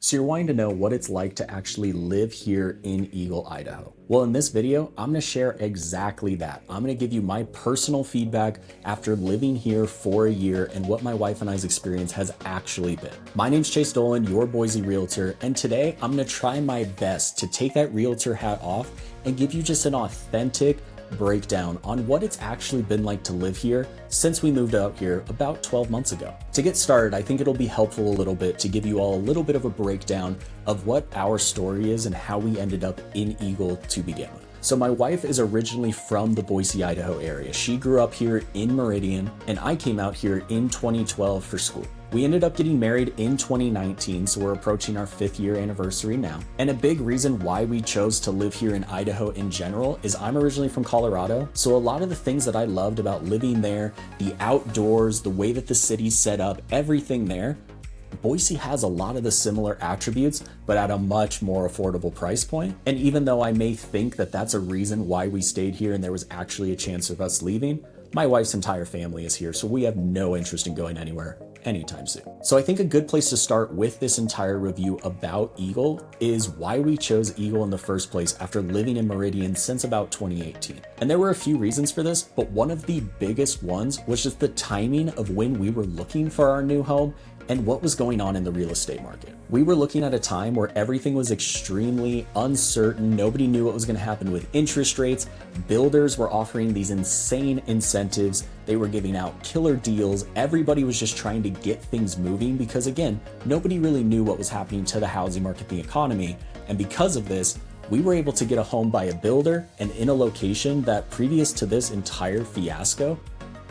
So you're wanting to know what it's like to actually live here in Eagle, Idaho. Well, in this video, I'm gonna share exactly that. I'm gonna give you my personal feedback after living here for a year and what my wife and I's experience has actually been. My name's Chase Dolan, your Boise realtor, and today I'm gonna try my best to take that realtor hat off and give you just an authentic breakdown on what it's actually been like to live here since we moved out here about 12 months ago. To get started, I think it'll be helpful a little bit to give you all a little bit of a breakdown of what our story is and how we ended up in Eagle to begin with. So my wife is originally from the Boise, Idaho area. She grew up here in Meridian, and I came out here in 2012 for school. We ended up getting married in 2019, so we're approaching our 5th year anniversary now. And a big reason why we chose to live here in Idaho in general is I'm originally from Colorado, so a lot of the things that I loved about living there, the outdoors, the way that the city's set up, everything there, Boise has a lot of the similar attributes, but at a much more affordable price point. And even though I may think that that's a reason why we stayed here and there was actually a chance of us leaving, my wife's entire family is here, so we have no interest in going anywhere anytime soon. So I think a good place to start with this entire review about Eagle is why we chose Eagle in the first place after living in Meridian since about 2018. And there were a few reasons for this, but one of the biggest ones was just the timing of when we were looking for our new home and what was going on in the real estate market. We were looking at a time where everything was extremely uncertain. Nobody knew what was going to happen with interest rates. Builders were offering these insane incentives. They were giving out killer deals. Everybody was just trying to get things moving because, again, nobody really knew what was happening to the housing market, the economy. And because of this, we were able to get a home by a builder and in a location that previous to this entire fiasco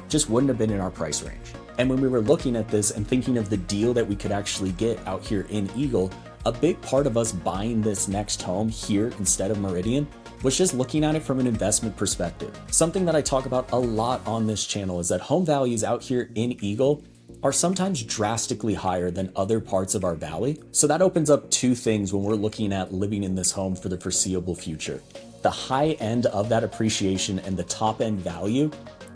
just wouldn't have been in our price range. And when we were looking at this and thinking of the deal that we could actually get out here in Eagle, a big part of us buying this next home here instead of Meridian was just looking at it from an investment perspective. Something that I talk about a lot on this channel is that home values out here in Eagle are sometimes drastically higher than other parts of our valley. So that opens up two things when we're looking at living in this home for the foreseeable future. The high end of that appreciation and the top end value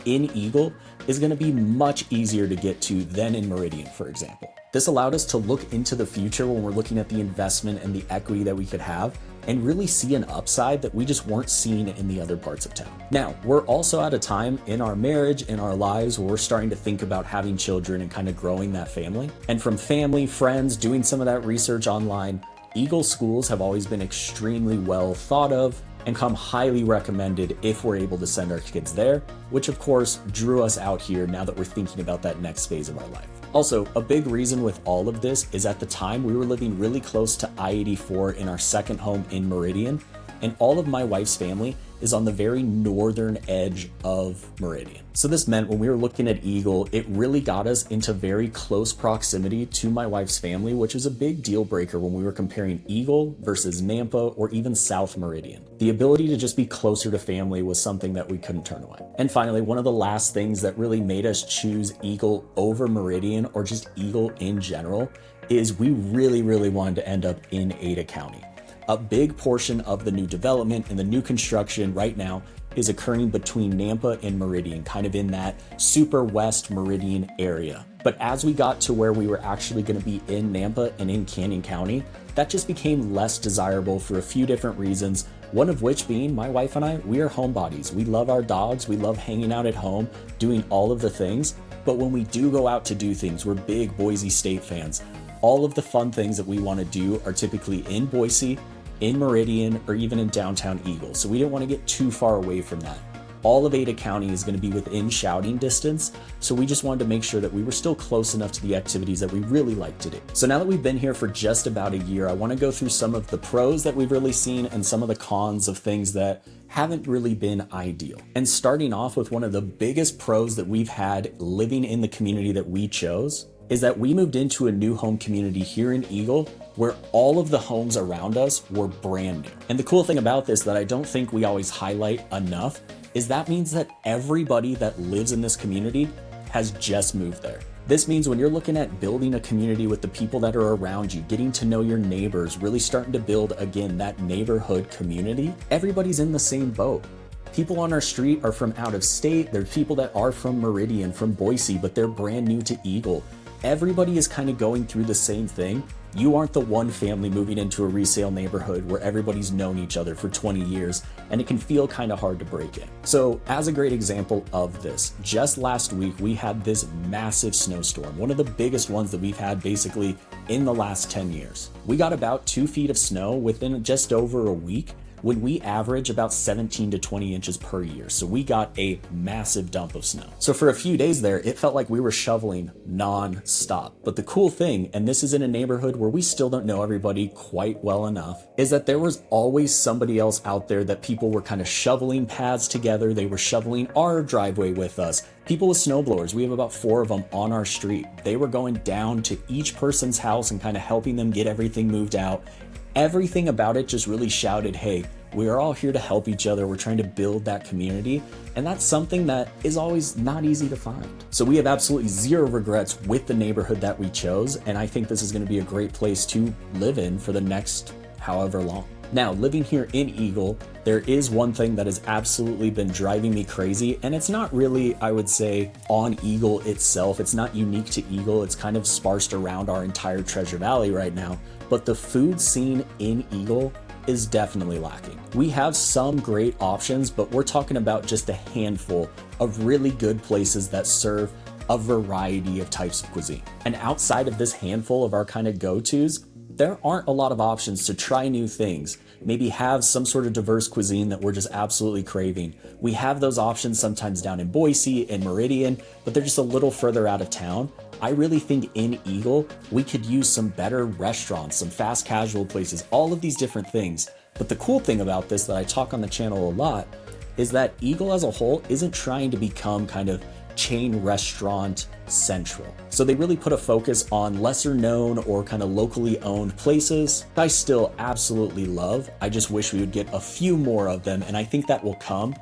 in Eagle is going to be much easier to get to than in Meridian, for example. This allowed us to look into the future when we're looking at the investment and the equity that we could have and really see an upside that we just weren't seeing in the other parts of town. Now, we're also at a time in our marriage, in our lives, where we're starting to think about having children and kind of growing that family. And from family, friends, doing some of that research online, Eagle schools have always been extremely well thought of and come highly recommended if we're able to send our kids there, which of course drew us out here now that we're thinking about that next phase of our life. Also, a big reason with all of this is at the time we were living really close to I-84 in our second home in Meridian, and all of my wife's family is on the very northern edge of Meridian. So this meant when we were looking at Eagle, it really got us into very close proximity to my wife's family, which was a big deal breaker when we were comparing Eagle versus Nampa or even South Meridian. The ability to just be closer to family was something that we couldn't turn away. And finally, one of the last things that really made us choose Eagle over Meridian or just Eagle in general is we really wanted to end up in Ada County. A big portion of the new development and the new construction right now is occurring between Nampa and Meridian, kind of in that super west Meridian area. But as we got to where we were actually going to be in Nampa and in Canyon County, that just became less desirable for a few different reasons. One of which being my wife and I, we are homebodies. We love our dogs. We love hanging out at home, doing all of the things. But when we do go out to do things, we're big Boise State fans. All of the fun things that we want to do are typically in Boise, in Meridian, or even in downtown Eagle. So we didn't want to get too far away from that. All of Ada County is going to be within shouting distance, so we just wanted to make sure that we were still close enough to the activities that we really like to do. So now that we've been here for just about a year, I want to go through some of the pros that we've really seen and some of the cons of things that haven't really been ideal. And starting off with one of the biggest pros that we've had living in the community that we chose is that we moved into a new home community here in Eagle where all of the homes around us were brand new. And the cool thing about this that I don't think we always highlight enough is that means that everybody that lives in this community has just moved there. This means when you're looking at building a community with the people that are around you, getting to know your neighbors, really starting to build, again, that neighborhood community, everybody's in the same boat. People on our street are from out of state. There are people that are from Meridian, from Boise, but they're brand new to Eagle. Everybody is kind of going through the same thing, You aren't the one family moving into a resale neighborhood where everybody's known each other for 20 years and it can feel kind of hard to break in. So as a great example of this, just last week we had this massive snowstorm, one of the biggest ones that we've had basically in the last 10 years. We got about 2 feet of snow within just over a week, when we average about 17 to 20 inches per year. So we got a massive dump of snow. So for a few days there, it felt like we were shoveling non-stop. But the cool thing, and this is in a neighborhood where we still don't know everybody quite well enough, is that there was always somebody else out there that people were kind of shoveling paths together. They were shoveling our driveway with us. People with snowblowers, we have about 4 of them on our street. They were going down to each person's house and kind of helping them get everything moved out. Everything about it just really shouted, hey, we are all here to help each other. We're trying to build that community. And that's something that is always not easy to find. So we have absolutely zero regrets with the neighborhood that we chose. And I think this is going to be a great place to live in for the next however long. Now, living here in Eagle, there is one thing that has absolutely been driving me crazy, and it's not really, I would say, on Eagle itself. It's not unique to Eagle. It's kind of sparsed around our entire Treasure Valley right now, but the food scene in Eagle is definitely lacking. We have some great options, but we're talking about just a handful of really good places that serve a variety of types of cuisine. And outside of this handful of our kind of go-tos, there aren't a lot of options to try new things, maybe have some sort of diverse cuisine that we're just absolutely craving. We have those options sometimes down in Boise and Meridian, but they're just a little further out of town. I really think in Eagle, we could use some better restaurants, some fast casual places, all of these different things. But the cool thing about this that I talk on the channel a lot is that Eagle as a whole isn't trying to become kind of chain restaurant central. So they really put a focus on lesser known or kind of locally owned places I still absolutely love. I just wish we would get a few more of them, and I think that will come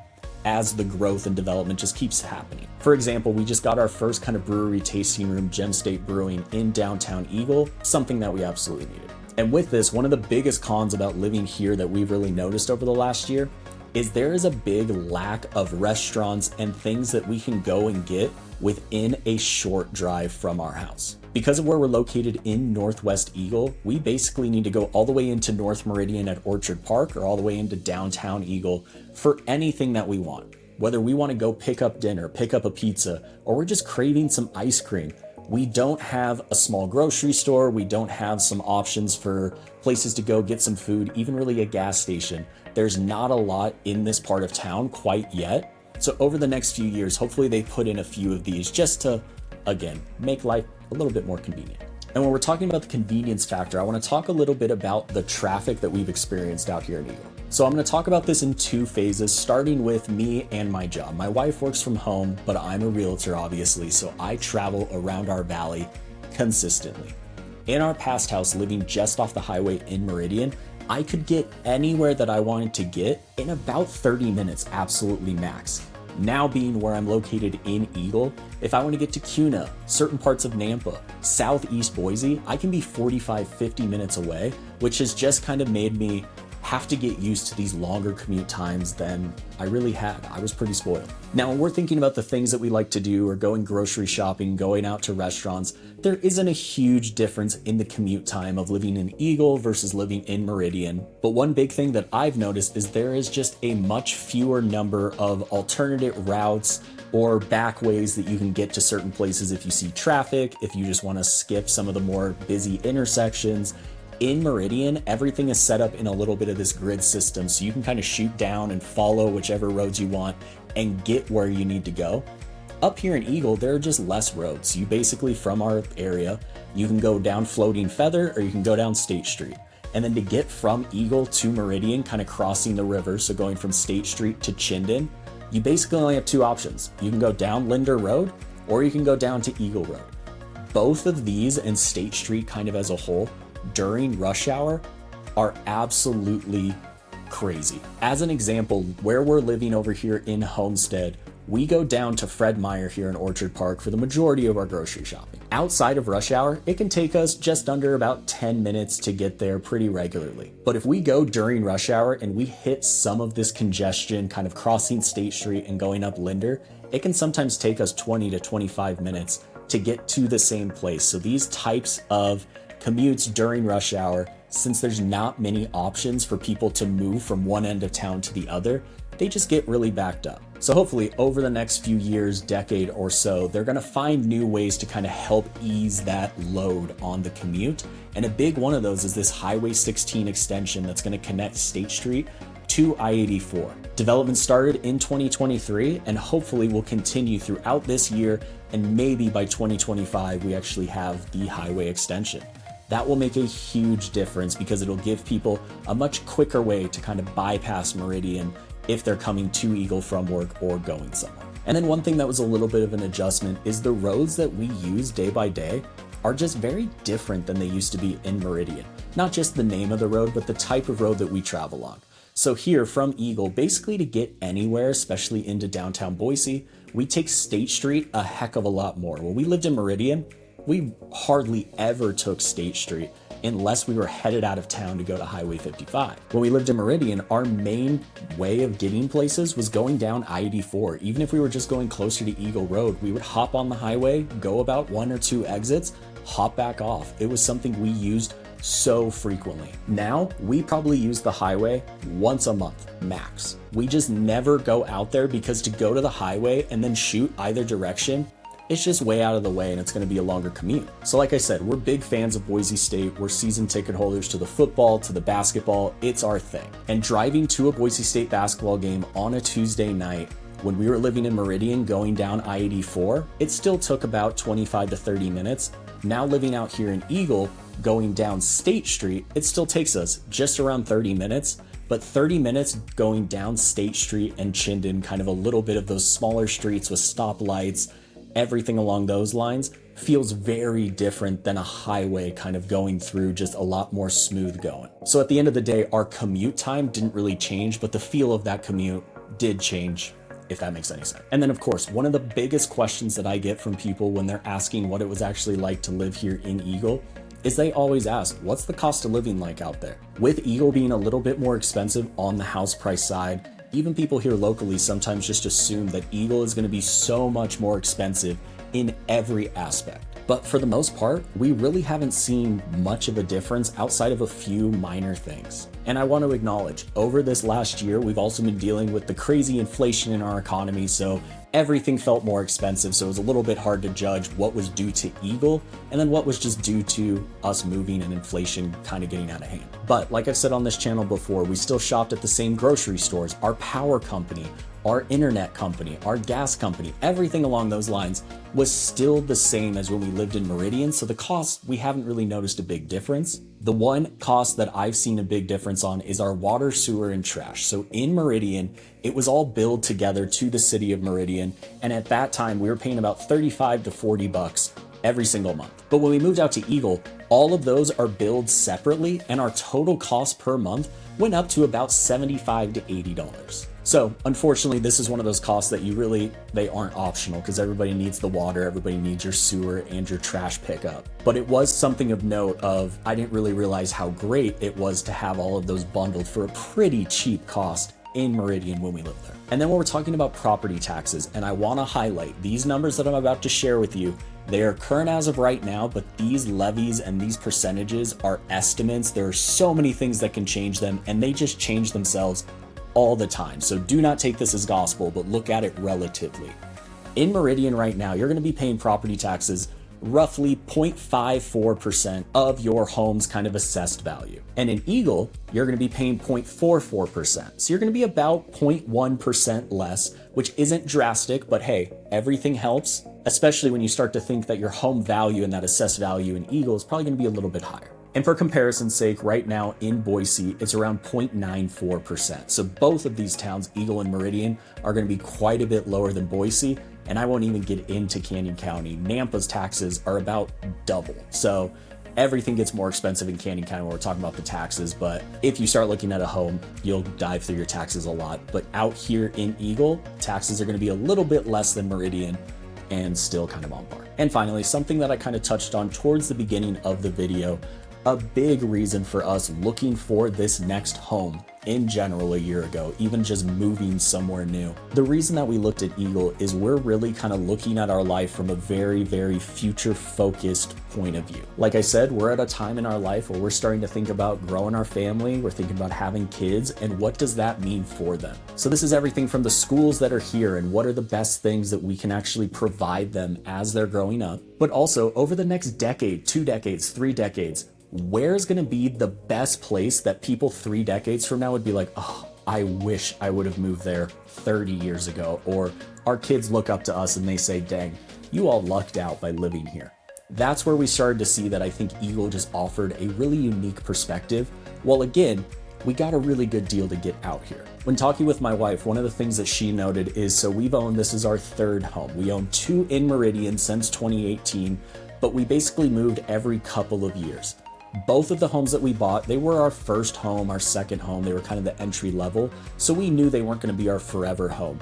as the growth and development just keeps happening. For example, we just got our first kind of brewery tasting room, Gem State Brewing, in downtown Eagle, something that we absolutely needed. And with this, one of the biggest cons about living here that we've really noticed over the last year is there is a big lack of restaurants and things that we can go and get within a short drive from our house. Because of where we're located in Northwest Eagle, we basically need to go all the way into North Meridian at Orchard Park or all the way into downtown Eagle for anything that we want. Whether we want to go pick up dinner, pick up a pizza, or we're just craving some ice cream, we don't have a small grocery store. We don't have some options for places to go get some food, even really a gas station. There's not a lot in this part of town quite yet. So over the next few years, hopefully they put in a few of these just to, again, make life a little bit more convenient. And when we're talking about the convenience factor, I want to talk a little bit about the traffic that we've experienced out here in Eagle. So I'm going to talk about this in 2 phases, starting with me and my job. My wife works from home, but I'm a realtor, obviously, so I travel around our valley consistently. In our past house, living just off the highway in Meridian, I could get anywhere that I wanted to get in about 30 minutes, absolutely max. Now being where I'm located in Eagle, if I want to get to Kuna, certain parts of Nampa, southeast Boise, I can be 45, 50 minutes away, which has just kind of made me have to get used to these longer commute times than I really had. I was pretty spoiled. Now, when we're thinking about the things that we like to do or going grocery shopping, going out to restaurants, there isn't a huge difference in the commute time of living in Eagle versus living in Meridian. But one big thing that I've noticed is there is just a much fewer number of alternative routes or back ways that you can get to certain places if you see traffic, if you just want to skip some of the more busy intersections. In Meridian, everything is set up in a little bit of this grid system, so you can kind of shoot down and follow whichever roads you want and get where you need to go. Up here in Eagle, there are just less roads. You basically, from our area, you can go down Floating Feather or you can go down State Street. And then to get from Eagle to Meridian, kind of crossing the river, so going from State Street to Chinden, you basically only have 2 options. You can go down Linder Road or you can go down to Eagle Road. Both of these and State Street kind of as a whole during rush hour are absolutely crazy. As an example, where we're living over here in Homestead, we go down to Fred Meyer here in Orchard Park for the majority of our grocery shopping. Outside of rush hour, it can take us just under about 10 minutes to get there pretty regularly. But if we go during rush hour and we hit some of this congestion, kind of crossing State Street and going up Linder, it can sometimes take us 20 to 25 minutes to get to the same place. So these types of commutes during rush hour, since there's not many options for people to move from one end of town to the other, they just get really backed up. So hopefully over the next few years, decade or so, they're gonna find new ways to kind of help ease that load on the commute. And a big one of those is this Highway 16 extension that's gonna connect State Street to I-84. Development started in 2023 and hopefully will continue throughout this year, and maybe by 2025 we actually have the highway extension. That will make a huge difference because it'll give people a much quicker way to kind of bypass Meridian if they're coming to Eagle from work or going somewhere. And then one thing that was a little bit of an adjustment is the roads that we use day by day are just very different than they used to be in Meridian. Not just the name of the road, but the type of road that we travel on. So here from Eagle, basically to get anywhere, especially into downtown Boise, we take State Street a heck of a lot more. When we lived in Meridian, we hardly ever took State Street unless we were headed out of town to go to Highway 55. When we lived in Meridian, our main way of getting places was going down I-84. Even if we were just going closer to Eagle Road, we would hop on the highway, go about 1 or 2 exits, hop back off. It was something we used so frequently. Now, we probably use the highway once a month, max. We just never go out there because to go to the highway and then shoot either direction, it's just way out of the way and it's going to be a longer commute. So like I said, we're big fans of Boise State. We're season ticket holders to the football, to the basketball. It's our thing. And driving to a Boise State basketball game on a Tuesday night, when we were living in Meridian going down I-84, it still took about 25 to 30 minutes. Now living out here in Eagle, going down State Street, it still takes us just around 30 minutes. But 30 minutes going down State Street and Chinden, kind of a little bit of those smaller streets with stoplights, everything along those lines, feels very different than a highway kind of going through, just a lot more smooth going. So at the end of the day, our commute time didn't really change, but the feel of that commute did change, if that makes any sense. And then of course, one of the biggest questions that I get from people when they're asking what it was actually like to live here in Eagle is they always ask, what's the cost of living like out there? With Eagle being a little bit more expensive on the house price side, even people here locally sometimes just assume that Eagle is going to be so much more expensive in every aspect. But for the most part, we really haven't seen much of a difference outside of a few minor things. And I want to acknowledge, over this last year, we've also been dealing with the crazy inflation in our economy, so everything felt more expensive, so it was a little bit hard to judge what was due to Eagle and then what was just due to us moving and inflation kind of getting out of hand. But like I've said on this channel before, we still shopped at the same grocery stores, our power company, our internet company, our gas company, everything along those lines was still the same as when we lived in Meridian, so the cost, we haven't really noticed a big difference. The one cost that I've seen a big difference on is our water, sewer, and trash. So in Meridian, it was all billed together to the city of Meridian, and at that time, we were paying about 35 to 40 bucks every single month. But when we moved out to Eagle, all of those are billed separately, and our total cost per month went up to about $75 to $80. So unfortunately, this is one of those costs that they aren't optional because everybody needs the water, everybody needs your sewer and your trash pickup. But it was something of note of, I didn't really realize how great it was to have all of those bundled for a pretty cheap cost in Meridian when we lived there. And then when we're talking about property taxes, and I want to highlight these numbers that I'm about to share with you, they are current as of right now, but these levies and these percentages are estimates. There are so many things that can change them, and they just change themselves all the time. So do not take this as gospel, but look at it relatively. In Meridian right now, you're going to be paying property taxes roughly 0.54% of your home's kind of assessed value. And in Eagle, you're going to be paying 0.44%. So you're going to be about 0.1% less, which isn't drastic, but hey, everything helps, especially when you start to think that your home value and that assessed value in Eagle is probably going to be a little bit higher. And for comparison's sake, right now in Boise, it's around 0.94%. So both of these towns, Eagle and Meridian, are going to be quite a bit lower than Boise. And I won't even get into Canyon County. Nampa's taxes are about double. So everything gets more expensive in Canyon County when we're talking about the taxes. But if you start looking at a home, you'll dive through your taxes a lot. But out here in Eagle, taxes are going to be a little bit less than Meridian and still kind of on par. And finally, something that I kind of touched on towards the beginning of the video, a big reason for us looking for this next home in general a year ago, even just moving somewhere new. The reason that we looked at Eagle is we're really kind of looking at our life from a very, very future focused point of view. Like I said, we're at a time in our life where we're starting to think about growing our family, we're thinking about having kids, and what does that mean for them? So this is everything from the schools that are here and what are the best things that we can actually provide them as they're growing up, but also over the next decade, 2 decades, 3 decades, where's going to be the best place that people 3 decades from now would be like, oh, I wish I would have moved there 30 years ago. Or our kids look up to us and they say, dang, you all lucked out by living here. That's where we started to see that I think Eagle just offered a really unique perspective. Well, again, we got a really good deal to get out here. When talking with my wife, one of the things that she noted is, so we've owned, this is our 3rd home. We own 2 in Meridian since 2018, but we basically moved every couple of years. Both of the homes that we bought, they were our first home, our second home. They were kind of the entry level. So we knew they weren't going to be our forever home.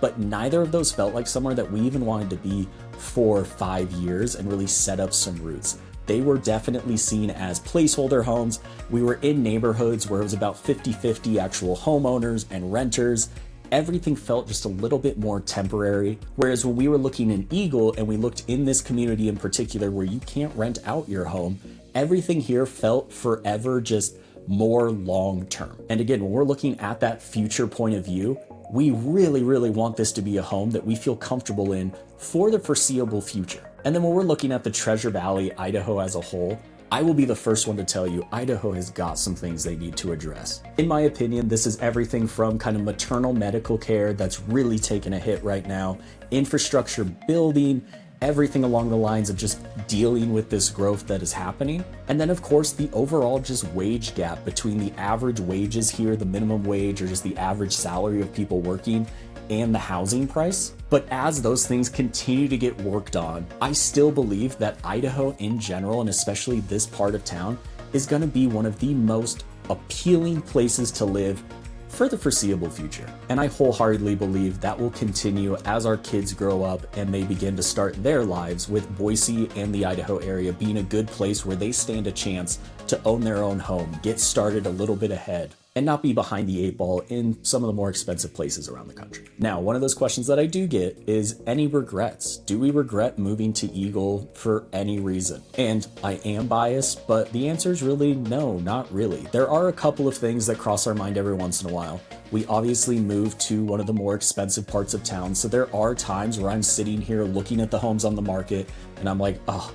But neither of those felt like somewhere that we even wanted to be for 5 years and really set up some roots. They were definitely seen as placeholder homes. We were in neighborhoods where it was about 50-50 actual homeowners and renters. Everything felt just a little bit more temporary. Whereas when we were looking in Eagle and we looked in this community in particular where you can't rent out your home, everything here felt forever just more long-term. And again, when we're looking at that future point of view, we really, really want this to be a home that we feel comfortable in for the foreseeable future. And then when we're looking at the Treasure Valley, Idaho as a whole, I will be the first one to tell you, Idaho has got some things they need to address. In my opinion, this is everything from kind of maternal medical care that's really taking a hit right now, infrastructure building, everything along the lines of just dealing with this growth that is happening. And then of course, the overall just wage gap between the average wages here, the minimum wage, or just the average salary of people working, and the housing price. But as those things continue to get worked on, I still believe that Idaho in general, and especially this part of town, is going to be one of the most appealing places to live for the foreseeable future. And I wholeheartedly believe that will continue as our kids grow up and they begin to start their lives, with Boise and the Idaho area being a good place where they stand a chance to own their own home, get started a little bit ahead, and not be behind the 8 ball in some of the more expensive places around the country. Now, one of those questions that I do get is any regrets? Do we regret moving to Eagle for any reason? And I am biased, but the answer is really no, not really. There are a couple of things that cross our mind every once in a while. We obviously moved to one of the more expensive parts of town, so there are times where I'm sitting here looking at the homes on the market and I'm like, oh,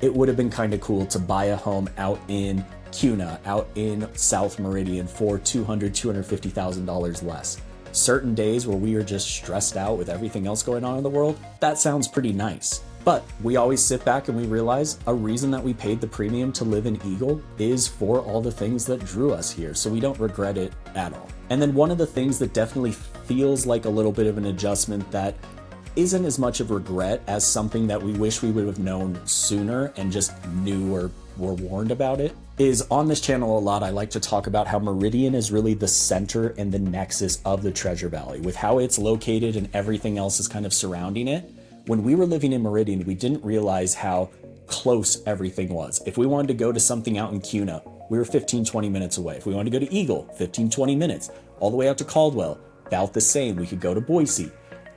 it would have been kind of cool to buy a home out in Kuna, out in South Meridian for $200,000, $250,000 less. Certain days where we are just stressed out with everything else going on in the world, that sounds pretty nice. But we always sit back and we realize a reason that we paid the premium to live in Eagle is for all the things that drew us here, so we don't regret it at all. And then one of the things that definitely feels like a little bit of an adjustment that isn't as much of regret as something that we wish we would have known sooner and just knew or were warned about it, is on this channel a lot I like to talk about how Meridian is really the center and the nexus of the Treasure Valley, with how it's located and everything else is kind of surrounding it. When we were living in Meridian, we didn't realize how close everything was. If we wanted to go to something out in Kuna, we were 15-20 minutes away. If we wanted to go to Eagle, 15-20 minutes. All the way out to Caldwell, about the same. We could go to Boise.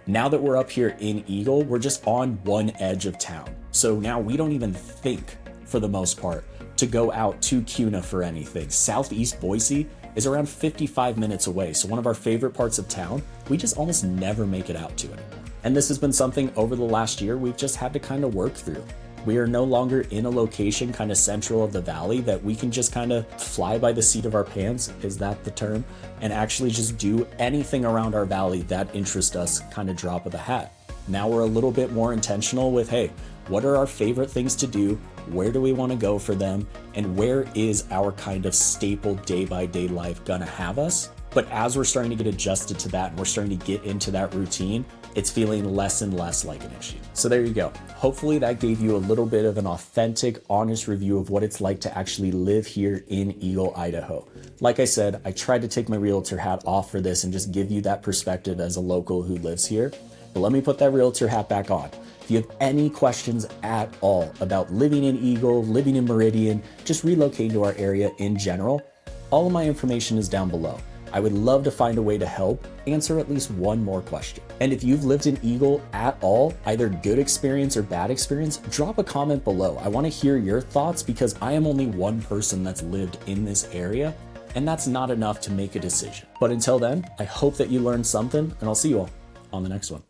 Now that we're up here in Eagle, we're just on one edge of town. So now we don't even think, for the most part, to go out to Kuna for anything. Southeast Boise is around 55 minutes away. So one of our favorite parts of town, we just almost never make it out to anymore. And this has been something over the last year we've just had to kind of work through. We are no longer in a location kind of central of the valley that we can just kind of fly by the seat of our pants, is that the term, and actually just do anything around our valley that interests us, kind of drop of the hat. Now we're a little bit more intentional with, hey, what are our favorite things to do? Where do we want to go for them? And where is our kind of staple day-by-day life gonna have us? But as we're starting to get adjusted to that and we're starting to get into that routine, it's feeling less and less like an issue. So there you go. Hopefully that gave you a little bit of an authentic, honest review of what it's like to actually live here in Eagle, Idaho. Like I said, I tried to take my realtor hat off for this and just give you that perspective as a local who lives here. But let me put that realtor hat back on. If you have any questions at all about living in Eagle, living in Meridian, just relocating to our area in general, all of my information is down below. I would love to find a way to help answer at least one more question. And if you've lived in Eagle at all, either good experience or bad experience, drop a comment below. I want to hear your thoughts because I am only one person that's lived in this area, and that's not enough to make a decision. But until then, I hope that you learned something, and I'll see you all on the next one.